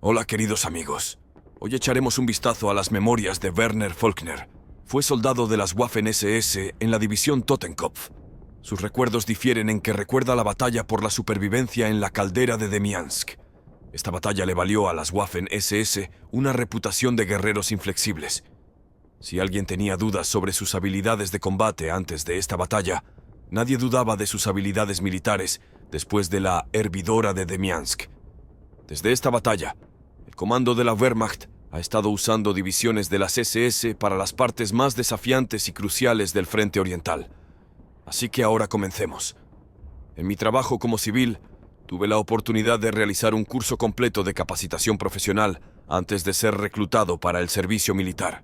Hola queridos amigos. Hoy echaremos un vistazo a las memorias de Werner Faulkner. Fue soldado de las Waffen-SS en la división Totenkopf. Sus recuerdos difieren en que recuerda la batalla por la supervivencia en la caldera de Demiansk. Esta batalla le valió a las Waffen-SS una reputación de guerreros inflexibles. Si alguien tenía dudas sobre sus habilidades de combate antes de esta batalla, nadie dudaba de sus habilidades militares después de la hervidora de Demiansk. Desde esta batalla, el comando de la Wehrmacht ha estado usando divisiones de las SS para las partes más desafiantes y cruciales del frente oriental. Así que ahora comencemos. En mi trabajo como civil, tuve la oportunidad de realizar un curso completo de capacitación profesional antes de ser reclutado para el servicio militar.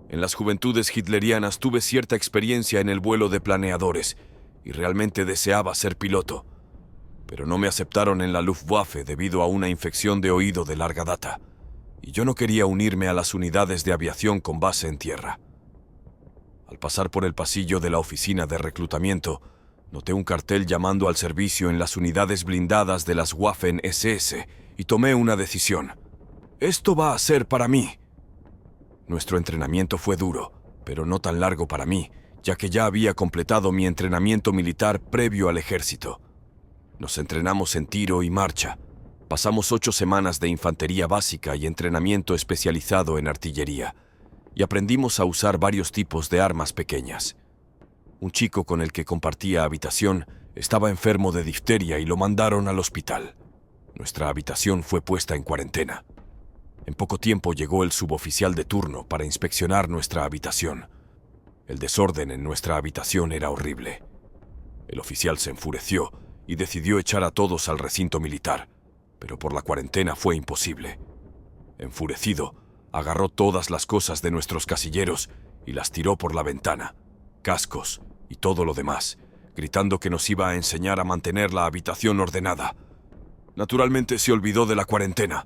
En las juventudes hitlerianas tuve cierta experiencia en el vuelo de planeadores y realmente deseaba ser piloto, pero no me aceptaron en la Luftwaffe debido a una infección de oído de larga data, y yo no quería unirme a las unidades de aviación con base en tierra. Al pasar por el pasillo de la oficina de reclutamiento, noté un cartel llamando al servicio en las unidades blindadas de las Waffen-SS y tomé una decisión. Esto va a ser para mí. Nuestro entrenamiento fue duro, pero no tan largo para mí, ya que ya había completado mi entrenamiento militar previo al ejército. Nos entrenamos en tiro y marcha. Pasamos 8 semanas de infantería básica y entrenamiento especializado en artillería, y aprendimos a usar varios tipos de armas pequeñas. Un chico con el que compartía habitación estaba enfermo de difteria y lo mandaron al hospital. Nuestra habitación fue puesta en cuarentena. En poco tiempo llegó el suboficial de turno para inspeccionar nuestra habitación. El desorden en nuestra habitación era horrible. El oficial se enfureció y decidió echar a todos al recinto militar, pero por la cuarentena fue imposible. Enfurecido, agarró todas las cosas de nuestros casilleros y las tiró por la ventana, cascos y todo lo demás, gritando que nos iba a enseñar a mantener la habitación ordenada. Naturalmente se olvidó de la cuarentena.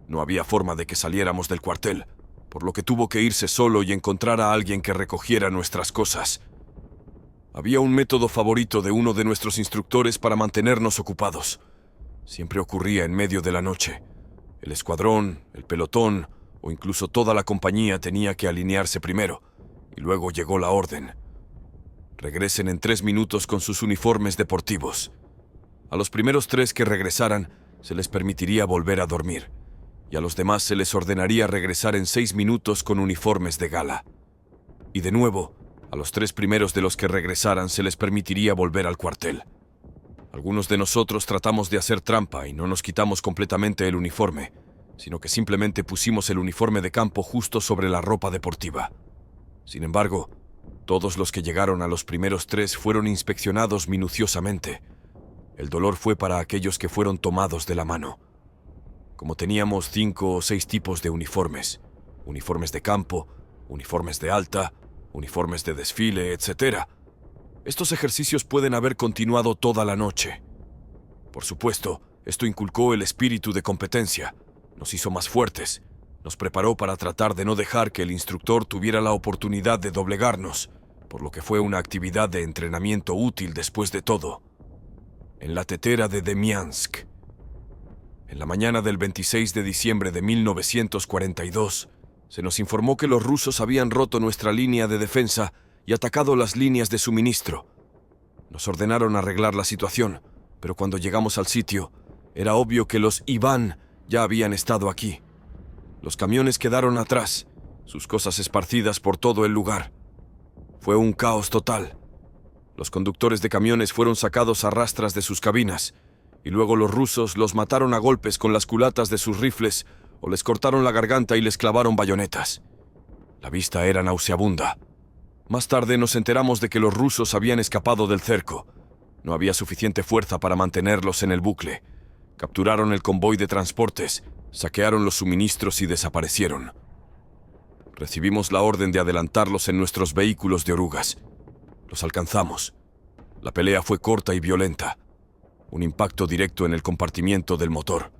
No había forma de que saliéramos del cuartel, por lo que tuvo que irse solo y encontrar a alguien que recogiera nuestras cosas. Había un método favorito de uno de nuestros instructores para mantenernos ocupados. Siempre ocurría en medio de la noche. El escuadrón, el pelotón o incluso toda la compañía tenía que alinearse primero, y luego llegó la orden. Regresen en 3 minutos con sus uniformes deportivos. A los primeros 3 que regresaran, se les permitiría volver a dormir, y a los demás se les ordenaría regresar en 6 minutos con uniformes de gala. Y de nuevo, a los 3 primeros de los que regresaran se les permitiría volver al cuartel. Algunos de nosotros tratamos de hacer trampa y no nos quitamos completamente el uniforme, sino que simplemente pusimos el uniforme de campo justo sobre la ropa deportiva. Sin embargo, todos los que llegaron a los primeros 3 fueron inspeccionados minuciosamente. El dolor fue para aquellos que fueron tomados de la mano. Como teníamos 5 o 6 tipos de uniformes, uniformes de campo, uniformes de alta, uniformes de desfile, etc. Estos ejercicios pueden haber continuado toda la noche. Por supuesto, esto inculcó el espíritu de competencia, nos hizo más fuertes, nos preparó para tratar de no dejar que el instructor tuviera la oportunidad de doblegarnos, por lo que fue una actividad de entrenamiento útil después de todo. En la tetera de Demiansk. En la mañana del 26 de diciembre de 1942, se nos informó que los rusos habían roto nuestra línea de defensa y atacado las líneas de suministro. Nos ordenaron arreglar la situación, pero cuando llegamos al sitio, era obvio que los Iván ya habían estado aquí. Los camiones quedaron atrás, sus cosas esparcidas por todo el lugar. Fue un caos total. Los conductores de camiones fueron sacados a rastras de sus cabinas, y luego los rusos los mataron a golpes con las culatas de sus rifles o les cortaron la garganta y les clavaron bayonetas. La vista era nauseabunda. Más tarde nos enteramos de que los rusos habían escapado del cerco. No había suficiente fuerza para mantenerlos en el bucle. Capturaron el convoy de transportes, saquearon los suministros y desaparecieron. Recibimos la orden de adelantarlos en nuestros vehículos de orugas. Los alcanzamos. La pelea fue corta y violenta. Un impacto directo en el compartimiento del motor.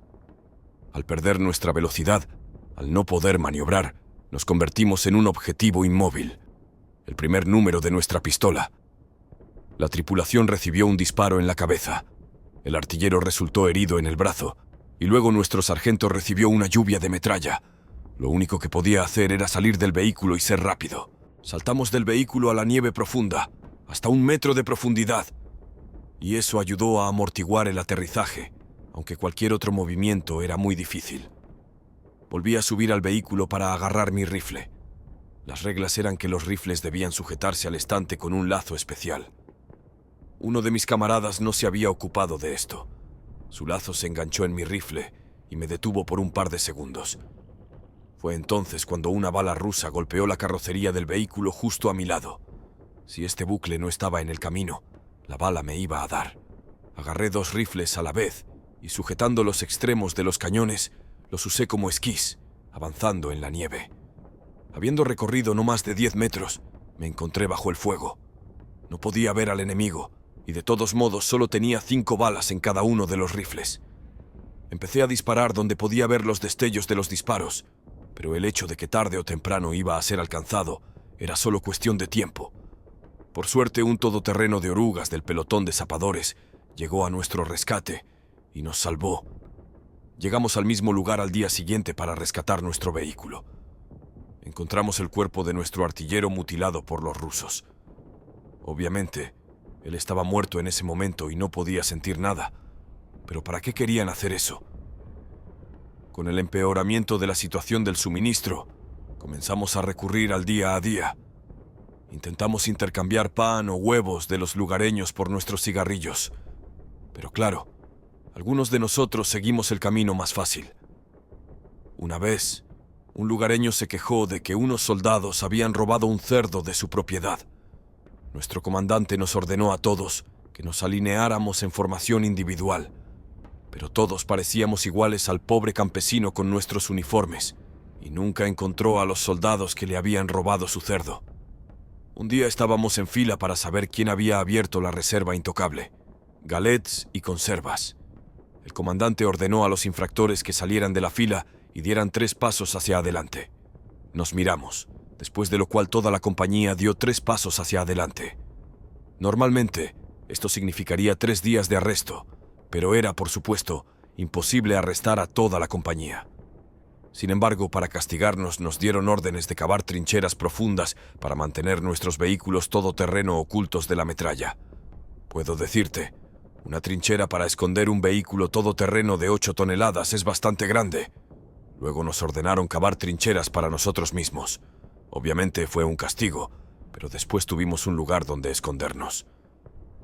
Al perder nuestra velocidad, al no poder maniobrar, nos convertimos en un objetivo inmóvil. El primer número de nuestra pistola. La tripulación recibió un disparo en la cabeza. El artillero resultó herido en el brazo, y luego nuestro sargento recibió una lluvia de metralla. Lo único que podía hacer era salir del vehículo y ser rápido. Saltamos del vehículo a la nieve profunda, hasta 1 metro de profundidad, y eso ayudó a amortiguar el aterrizaje, aunque cualquier otro movimiento era muy difícil. Volví a subir al vehículo para agarrar mi rifle. Las reglas eran que los rifles debían sujetarse al estante con un lazo especial. Uno de mis camaradas no se había ocupado de esto. Su lazo se enganchó en mi rifle y me detuvo por un par de segundos. Fue entonces cuando una bala rusa golpeó la carrocería del vehículo justo a mi lado. Si este bucle no estaba en el camino, la bala me iba a dar. Agarré 2 rifles a la vez y, sujetando los extremos de los cañones, los usé como esquís, avanzando en la nieve. Habiendo recorrido no más de 10 metros, me encontré bajo el fuego. No podía ver al enemigo, y de todos modos solo tenía 5 balas en cada uno de los rifles. Empecé a disparar donde podía ver los destellos de los disparos, pero el hecho de que tarde o temprano iba a ser alcanzado era solo cuestión de tiempo. Por suerte, un todoterreno de orugas del pelotón de zapadores llegó a nuestro rescate y nos salvó. Llegamos al mismo lugar al día siguiente para rescatar nuestro vehículo. Encontramos el cuerpo de nuestro artillero mutilado por los rusos. Obviamente, él estaba muerto en ese momento y no podía sentir nada. ¿Pero para qué querían hacer eso? Con el empeoramiento de la situación del suministro, comenzamos a recurrir al día a día. Intentamos intercambiar pan o huevos de los lugareños por nuestros cigarrillos. Pero claro, algunos de nosotros seguimos el camino más fácil. Una vez, un lugareño se quejó de que unos soldados habían robado un cerdo de su propiedad. Nuestro comandante nos ordenó a todos que nos alineáramos en formación individual, pero todos parecíamos iguales al pobre campesino con nuestros uniformes, y nunca encontró a los soldados que le habían robado su cerdo. Un día estábamos en fila para saber quién había abierto la reserva intocable, galets y conservas. El comandante ordenó a los infractores que salieran de la fila y dieran 3 pasos hacia adelante. Nos miramos, después de lo cual toda la compañía dio 3 pasos hacia adelante. Normalmente, esto significaría 3 días de arresto, pero era, por supuesto, imposible arrestar a toda la compañía. Sin embargo, para castigarnos nos dieron órdenes de cavar trincheras profundas para mantener nuestros vehículos todoterreno ocultos de la metralla. Puedo decirte, una trinchera para esconder un vehículo todoterreno de 8 toneladas es bastante grande. Luego nos ordenaron cavar trincheras para nosotros mismos. Obviamente fue un castigo, pero después tuvimos un lugar donde escondernos.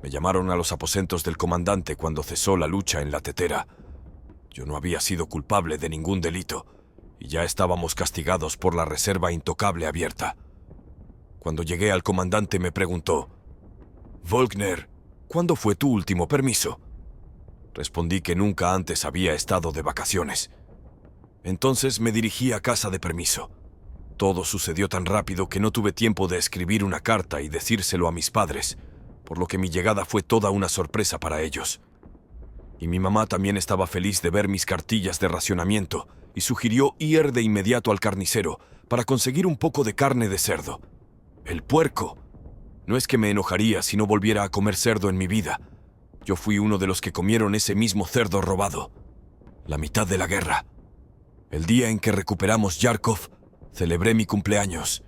Me llamaron a los aposentos del comandante cuando cesó la lucha en la tetera. Yo no había sido culpable de ningún delito, y ya estábamos castigados por la reserva intocable abierta. Cuando llegué al comandante me preguntó: «Volkner, ¿cuándo fue tu último permiso?». Respondí que nunca antes había estado de vacaciones. Entonces me dirigí a casa de permiso. Todo sucedió tan rápido que no tuve tiempo de escribir una carta y decírselo a mis padres, por lo que mi llegada fue toda una sorpresa para ellos. Y mi mamá también estaba feliz de ver mis cartillas de racionamiento y sugirió ir de inmediato al carnicero para conseguir un poco de carne de cerdo. ¡El puerco! No es que me enojaría si no volviera a comer cerdo en mi vida. Yo fui uno de los que comieron ese mismo cerdo robado. La mitad de la guerra. El día en que recuperamos Yarkov, celebré mi cumpleaños.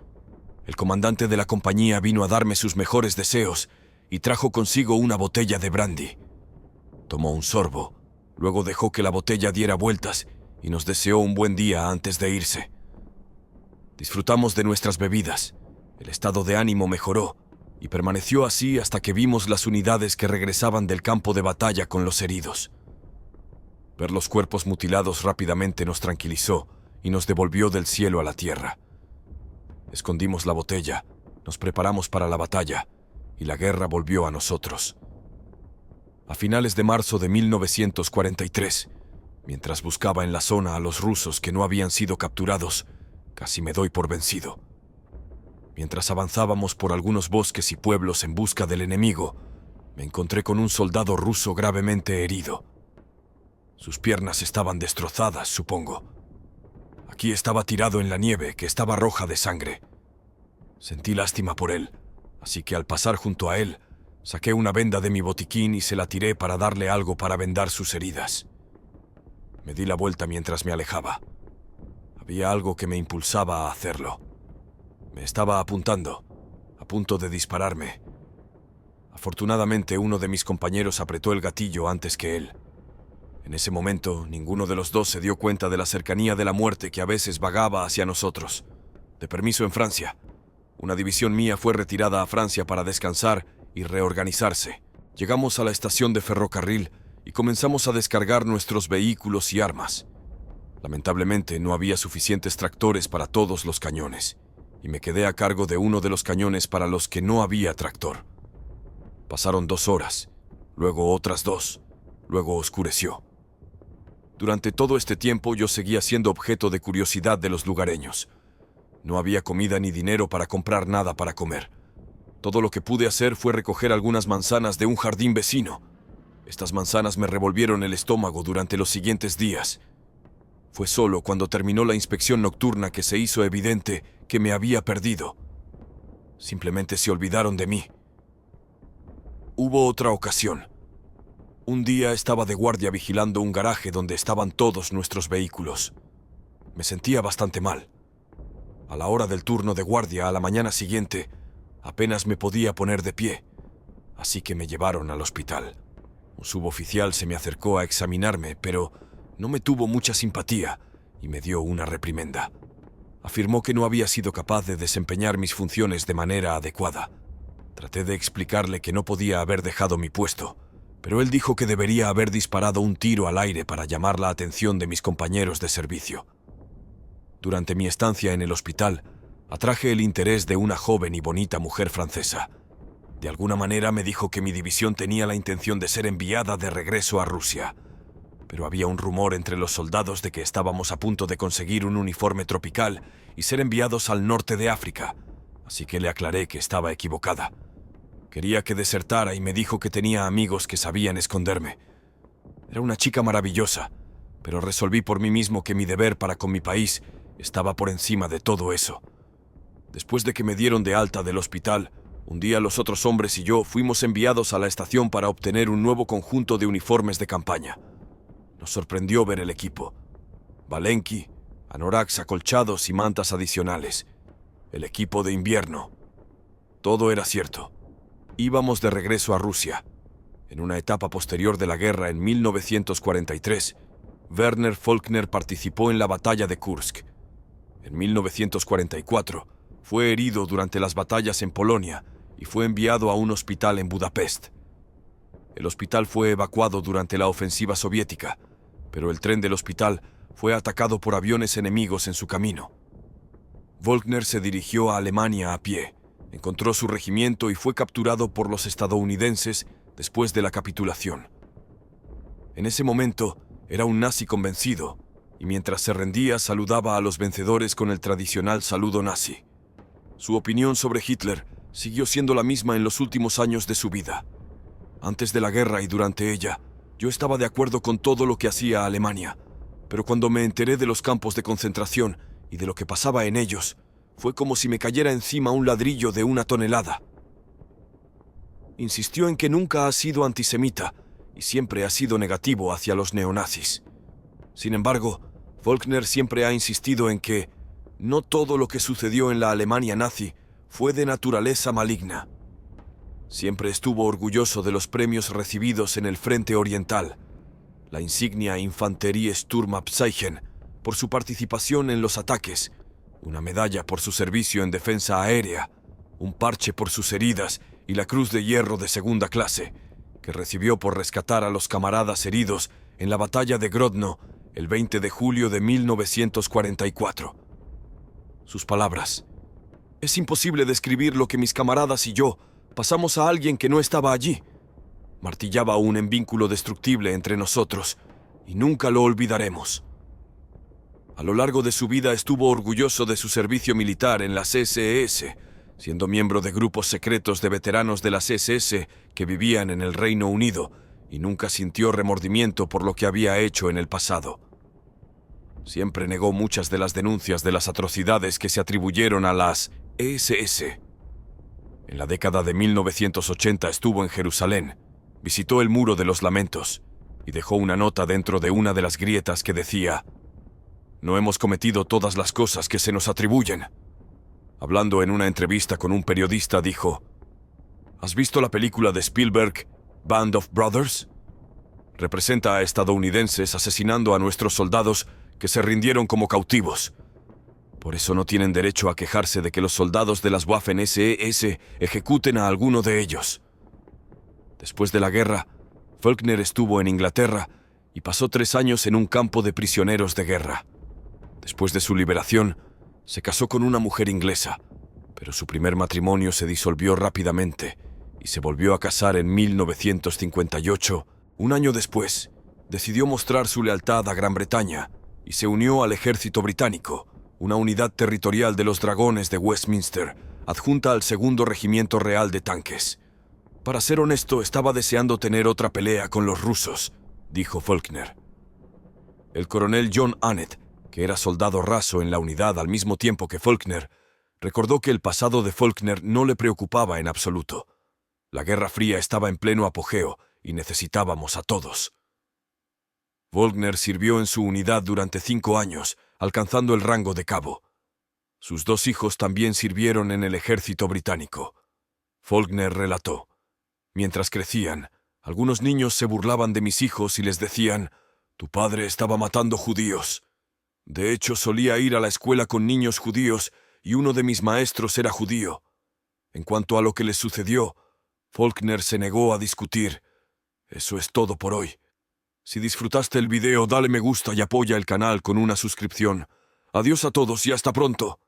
El comandante de la compañía vino a darme sus mejores deseos y trajo consigo una botella de brandy. Tomó un sorbo, luego dejó que la botella diera vueltas y nos deseó un buen día antes de irse. Disfrutamos de nuestras bebidas, el estado de ánimo mejoró y permaneció así hasta que vimos las unidades que regresaban del campo de batalla con los heridos. Ver los cuerpos mutilados rápidamente nos tranquilizó y nos devolvió del cielo a la tierra. Escondimos la botella, nos preparamos para la batalla y la guerra volvió a nosotros. A finales de marzo de 1943, mientras buscaba en la zona a los rusos que no habían sido capturados, casi me doy por vencido. Mientras avanzábamos por algunos bosques y pueblos en busca del enemigo, me encontré con un soldado ruso gravemente herido. Sus piernas estaban destrozadas, supongo. Aquí estaba tirado en la nieve, que estaba roja de sangre. Sentí lástima por él, así que al pasar junto a él, saqué una venda de mi botiquín y se la tiré para darle algo para vendar sus heridas. Me di la vuelta mientras me alejaba. Había algo que me impulsaba a hacerlo. Me estaba apuntando, a punto de dispararme. Afortunadamente, uno de mis compañeros apretó el gatillo antes que él. En ese momento, ninguno de los dos se dio cuenta de la cercanía de la muerte que a veces vagaba hacia nosotros. De permiso en Francia. Una división mía fue retirada a Francia para descansar y reorganizarse. Llegamos a la estación de ferrocarril y comenzamos a descargar nuestros vehículos y armas. Lamentablemente, no había suficientes tractores para todos los cañones, y me quedé a cargo de uno de los cañones para los que no había tractor. Pasaron 2 horas, luego otras 2, luego oscureció. Durante todo este tiempo yo seguía siendo objeto de curiosidad de los lugareños. No había comida ni dinero para comprar nada para comer. Todo lo que pude hacer fue recoger algunas manzanas de un jardín vecino. Estas manzanas me revolvieron el estómago durante los siguientes días. Fue solo cuando terminó la inspección nocturna que se hizo evidente que me había perdido. Simplemente se olvidaron de mí. Hubo otra ocasión. Un día estaba de guardia vigilando un garaje donde estaban todos nuestros vehículos. Me sentía bastante mal. A la hora del turno de guardia a la mañana siguiente, apenas me podía poner de pie, así que me llevaron al hospital. Un suboficial se me acercó a examinarme, pero no me tuvo mucha simpatía y me dio una reprimenda. Afirmó que no había sido capaz de desempeñar mis funciones de manera adecuada. Traté de explicarle que no podía haber dejado mi puesto, pero él dijo que debería haber disparado un tiro al aire para llamar la atención de mis compañeros de servicio. Durante mi estancia en el hospital, atraje el interés de una joven y bonita mujer francesa. De alguna manera me dijo que mi división tenía la intención de ser enviada de regreso a Rusia, pero había un rumor entre los soldados de que estábamos a punto de conseguir un uniforme tropical y ser enviados al norte de África, así que le aclaré que estaba equivocada. Quería que desertara y me dijo que tenía amigos que sabían esconderme. Era una chica maravillosa, pero resolví por mí mismo que mi deber para con mi país estaba por encima de todo eso. Después de que me dieron de alta del hospital, un día los otros hombres y yo fuimos enviados a la estación para obtener un nuevo conjunto de uniformes de campaña. Nos sorprendió ver el equipo. Balenki, anoraks acolchados y mantas adicionales. El equipo de invierno. Todo era cierto. Íbamos de regreso a Rusia. En una etapa posterior de la guerra en 1943, Werner Faulkner participó en la batalla de Kursk. En 1944, fue herido durante las batallas en Polonia y fue enviado a un hospital en Budapest. El hospital fue evacuado durante la ofensiva soviética, pero el tren del hospital fue atacado por aviones enemigos en su camino. Faulkner se dirigió a Alemania a pie, encontró su regimiento y fue capturado por los estadounidenses después de la capitulación. En ese momento, era un nazi convencido, y mientras se rendía saludaba a los vencedores con el tradicional saludo nazi. Su opinión sobre Hitler siguió siendo la misma en los últimos años de su vida. Antes de la guerra y durante ella, yo estaba de acuerdo con todo lo que hacía Alemania, pero cuando me enteré de los campos de concentración y de lo que pasaba en ellos, fue como si me cayera encima un ladrillo de 1 tonelada. Insistió en que nunca ha sido antisemita y siempre ha sido negativo hacia los neonazis. Sin embargo, Faulkner siempre ha insistido en que no todo lo que sucedió en la Alemania nazi fue de naturaleza maligna. Siempre estuvo orgulloso de los premios recibidos en el Frente Oriental, la insignia Infanterie-Sturmabzeichen por su participación en los ataques, una medalla por su servicio en defensa aérea, un parche por sus heridas y la Cruz de Hierro de segunda clase, que recibió por rescatar a los camaradas heridos en la batalla de Grodno el 20 de julio de 1944. Sus palabras: «Es imposible describir lo que mis camaradas y yo pasamos a alguien que no estaba allí». Martillaba aún en vínculo destructible entre nosotros, y nunca lo olvidaremos. A lo largo de su vida estuvo orgulloso de su servicio militar en las SS, siendo miembro de grupos secretos de veteranos de las SS que vivían en el Reino Unido, y nunca sintió remordimiento por lo que había hecho en el pasado. Siempre negó muchas de las denuncias de las atrocidades que se atribuyeron a las SS. En la década de 1980 estuvo en Jerusalén, visitó el Muro de los Lamentos y dejó una nota dentro de una de las grietas que decía: «No hemos cometido todas las cosas que se nos atribuyen». Hablando en una entrevista con un periodista, dijo: «¿Has visto la película de Spielberg, Band of Brothers? Representa a estadounidenses asesinando a nuestros soldados que se rindieron como cautivos. Por eso no tienen derecho a quejarse de que los soldados de las Waffen-SS ejecuten a alguno de ellos». Después de la guerra, Faulkner estuvo en Inglaterra y pasó 3 años en un campo de prisioneros de guerra. Después de su liberación, se casó con una mujer inglesa, pero su primer matrimonio se disolvió rápidamente y se volvió a casar en 1958. Un año después, decidió mostrar su lealtad a Gran Bretaña y se unió al ejército británico, una unidad territorial de los Dragones de Westminster, adjunta al Segundo Regimiento Real de Tanques. «Para ser honesto, estaba deseando tener otra pelea con los rusos», dijo Faulkner. El coronel John Annett, que era soldado raso en la unidad al mismo tiempo que Faulkner, recordó que el pasado de Faulkner no le preocupaba en absoluto. La Guerra Fría estaba en pleno apogeo y necesitábamos a todos. Faulkner sirvió en su unidad durante 5 años, alcanzando el rango de cabo. Sus 2 hijos también sirvieron en el ejército británico. Faulkner relató: «Mientras crecían, algunos niños se burlaban de mis hijos y les decían: «Tu padre estaba matando judíos». De hecho, solía ir a la escuela con niños judíos y uno de mis maestros era judío. En cuanto a lo que les sucedió, Faulkner se negó a discutir. Eso es todo por hoy. Si disfrutaste el video, dale me gusta y apoya el canal con una suscripción. Adiós a todos y hasta pronto».